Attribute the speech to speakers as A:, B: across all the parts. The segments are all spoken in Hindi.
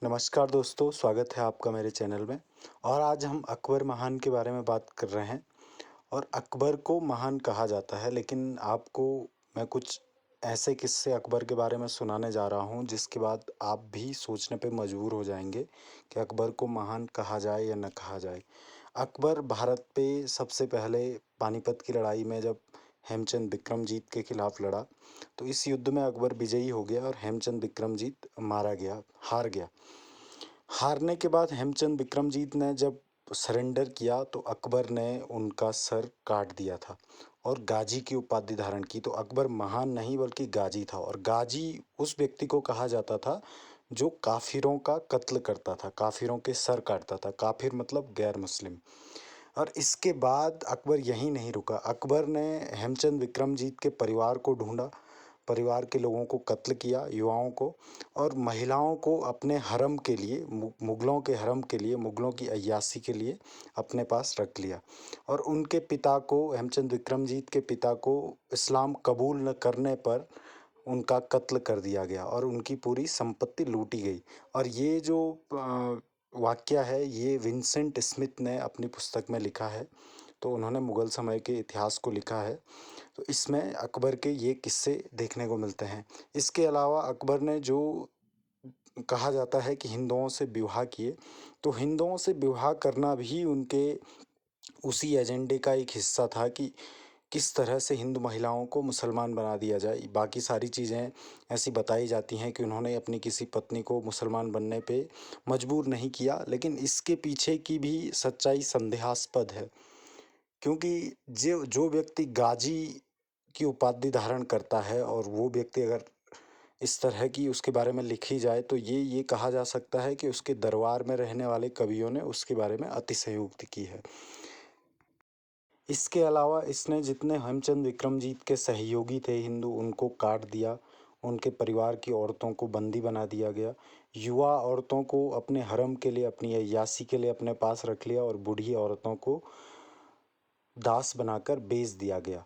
A: नमस्कार दोस्तों, स्वागत है आपका मेरे चैनल में। और आज हम अकबर महान के बारे में बात कर रहे हैं। और अकबर को महान कहा जाता है, लेकिन आपको मैं कुछ ऐसे किस्से अकबर के बारे में सुनाने जा रहा हूँ जिसके बाद आप भी सोचने पे मजबूर हो जाएंगे कि अकबर को महान कहा जाए या न कहा जाए। अकबर भारत पे सबसे पहले पानीपत की लड़ाई में जब हेमचंद बिक्रमजीत के खिलाफ लड़ा, तो इस युद्ध में अकबर विजयी हो गया और हेमचंद बिक्रमजीत मारा गया, हार गया। हारने के बाद हेमचंद बिक्रमजीत ने जब सरेंडर किया तो अकबर ने उनका सर काट दिया था और गाजी की उपाधि धारण की। तो अकबर महान नहीं बल्कि गाजी था। और गाजी उस व्यक्ति को कहा जाता था जो काफिरों का कत्ल करता था, काफिरों के सर काटता था। काफिर मतलब गैर मुस्लिम। और इसके बाद अकबर यहीं नहीं रुका। अकबर ने हेमचंद बिक्रमजीत के परिवार को ढूंढा, परिवार के लोगों को कत्ल किया, युवाओं को, और महिलाओं को अपने हरम के लिए, मुगलों के हरम के लिए, मुगलों की अय्याशी के लिए अपने पास रख लिया। और उनके पिता को, हेमचंद बिक्रमजीत के पिता को इस्लाम कबूल न करने पर उनका कत्ल कर दिया गया और उनकी पूरी संपत्ति लूटी गई। और ये जो वाकया है, ये विंसेंट स्मिथ ने अपनी पुस्तक में लिखा है। तो उन्होंने मुगल समय के इतिहास को लिखा है। तो इसमें अकबर के ये किस्से देखने को मिलते हैं। इसके अलावा अकबर ने जो कहा जाता है कि हिंदुओं से विवाह किए, तो हिंदुओं से विवाह करना भी उनके उसी एजेंडे का एक हिस्सा था कि किस तरह से हिंदू महिलाओं को मुसलमान बना दिया जाए। बाकी सारी चीज़ें ऐसी बताई जाती हैं कि उन्होंने अपनी किसी पत्नी को मुसलमान बनने पे मजबूर नहीं किया, लेकिन इसके पीछे की भी सच्चाई संदेहास्पद है। क्योंकि जो जो व्यक्ति गाजी की उपाधि धारण करता है और वो व्यक्ति अगर इस तरह की उसके बारे में लिखी जाए, तो ये कहा जा सकता है कि उसके दरबार में रहने वाले कवियों ने उसके बारे में अतिशयोक्ति की है। इसके अलावा इसने जितने हेमचंद विक्रमजीत के सहयोगी थे हिंदू, उनको काट दिया। उनके परिवार की औरतों को बंदी बना दिया गया। युवा औरतों को अपने हरम के लिए, अपनी अय्याशी के लिए अपने पास रख लिया और बूढ़ी औरतों को दास बनाकर बेच दिया गया।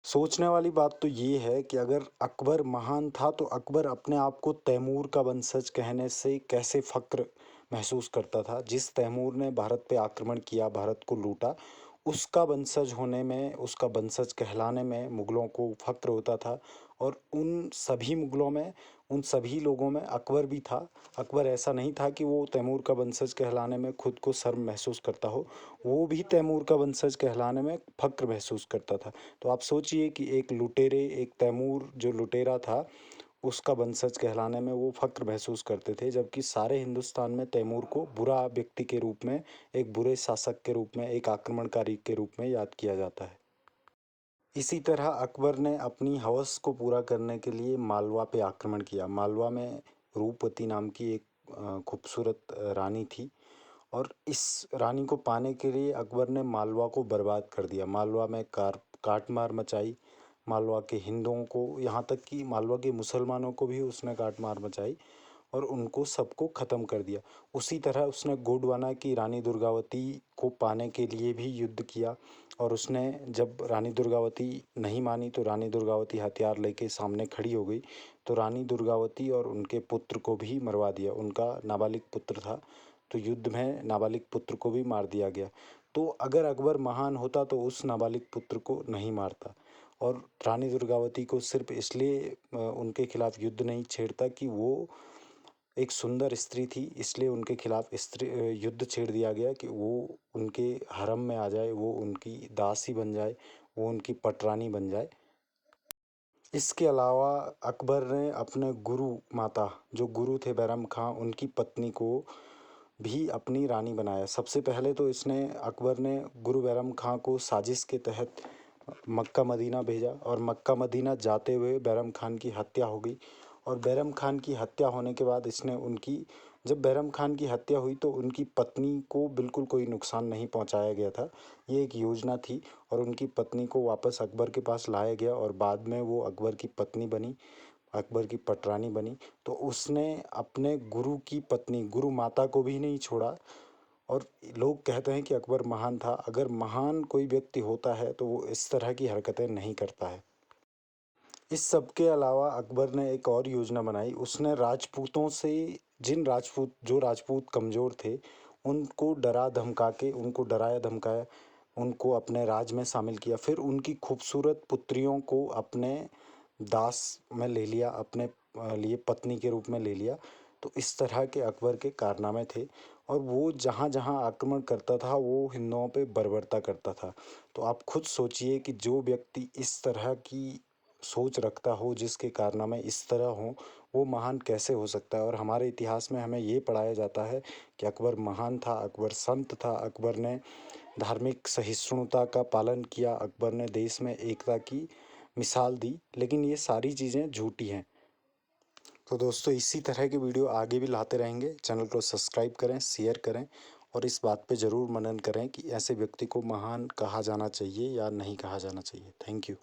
A: सोचने वाली बात तो ये है कि अगर अकबर महान था तो अकबर अपने आप को तैमूर का वंशज कहने से कैसे फ़ख्र महसूस करता था। जिस तैमूर ने भारत पे आक्रमण किया, भारत को लूटा, उसका वंशज होने में, उसका वंशज कहलाने में मुग़लों को फ़ख्र होता था। और उन सभी मुग़लों में, उन सभी लोगों में अकबर भी था। अकबर ऐसा नहीं था कि वो तैमूर का वंशज कहलाने में खुद को शर्म महसूस करता हो, वो भी तैमूर का वंशज कहलाने में फ़ख्र महसूस करता था। तो आप सोचिए कि एक लुटेरे, एक तैमूर जो लुटेरा था, उसका वंशज कहलाने में वो फ़ख्र महसूस करते थे, जबकि सारे हिंदुस्तान में तैमूर को बुरा व्यक्ति के रूप में, एक बुरे शासक के रूप में, एक आक्रमणकारी के रूप में याद किया जाता है। इसी तरह अकबर ने अपनी हवस को पूरा करने के लिए मालवा पे आक्रमण किया। मालवा में रूपवती नाम की एक खूबसूरत रानी थी। और इस रानी को पाने के लिए अकबर ने मालवा को बर्बाद कर दिया। मालवा में कार काट मार मचाई। मालवा के हिंदुओं को, यहाँ तक कि मालवा के मुसलमानों को भी उसने काट मार मचाई और उनको सबको ख़त्म कर दिया। उसी तरह उसने गोंडवाना की रानी दुर्गावती को पाने के लिए भी युद्ध किया। और उसने जब रानी दुर्गावती नहीं मानी तो रानी दुर्गावती हथियार लेके सामने खड़ी हो गई, तो रानी दुर्गावती और उनके पुत्र को भी मरवा दिया। उनका नाबालिग पुत्र था, तो युद्ध में नाबालिग पुत्र को भी मार दिया गया। तो अगर अकबर महान होता तो उस नाबालिग पुत्र को नहीं मारता और रानी दुर्गावती को सिर्फ इसलिए उनके खिलाफ युद्ध नहीं छेड़ता कि वो एक सुंदर स्त्री थी, इसलिए उनके खिलाफ युद्ध छेड़ दिया गया कि वो उनके हरम में आ जाए, वो उनकी दासी बन जाए, वो उनकी पटरानी बन जाए। इसके अलावा अकबर ने अपने गुरु माता, जो गुरु थे बैरम खां, उनकी पत्नी को भी अपनी रानी बनाया। सबसे पहले तो इसने, अकबर ने गुरु बैरम खां को साजिश के तहत मक्का मदीना भेजा और मक्का मदीना जाते हुए बैरम खान की हत्या हो गई। और बैरम खान की हत्या होने के बाद इसने उनकी, जब बैरम खान की हत्या हुई तो उनकी पत्नी को बिल्कुल कोई नुकसान नहीं पहुंचाया गया था। ये एक योजना थी और उनकी पत्नी को वापस अकबर के पास लाया गया और बाद में वो अकबर की पत्नी बनी, अकबर की पटरानी बनी। तो उसने अपने गुरु की पत्नी, गुरु माता को भी नहीं छोड़ा। और लोग कहते हैं कि अकबर महान था। अगर महान कोई व्यक्ति होता है तो वो इस तरह की हरकतें नहीं करता है। इस सब के अलावा अकबर ने एक और योजना बनाई। उसने राजपूतों से जो राजपूत कमज़ोर थे उनको डरा धमका के उनको डराया धमकाया, उनको अपने राज में शामिल किया। फिर उनकी खूबसूरत पुत्रियों को अपने दास में ले लिया, अपने लिए पत्नी के रूप में ले लिया। तो इस तरह के अकबर के कारनामे थे और वो जहाँ जहाँ आक्रमण करता था वो हिंदुओं पे बर्बरता करता था। तो आप खुद सोचिए कि जो व्यक्ति इस तरह की सोच रखता हो, जिसके कारनामे इस तरह हों, वो महान कैसे हो सकता है। और हमारे इतिहास में हमें ये पढ़ाया जाता है कि अकबर महान था, अकबर संत था, अकबर ने धार्मिक सहिष्णुता का पालन किया, अकबर ने देश में एकता की मिसाल दी। लेकिन ये सारी चीज़ें झूठी हैं। तो दोस्तों इसी तरह के वीडियो आगे भी लाते रहेंगे। चैनल को सब्सक्राइब करें, शेयर करें और इस बात पे ज़रूर मनन करें कि ऐसे व्यक्ति को महान कहा जाना चाहिए या नहीं कहा जाना चाहिए। Thank you.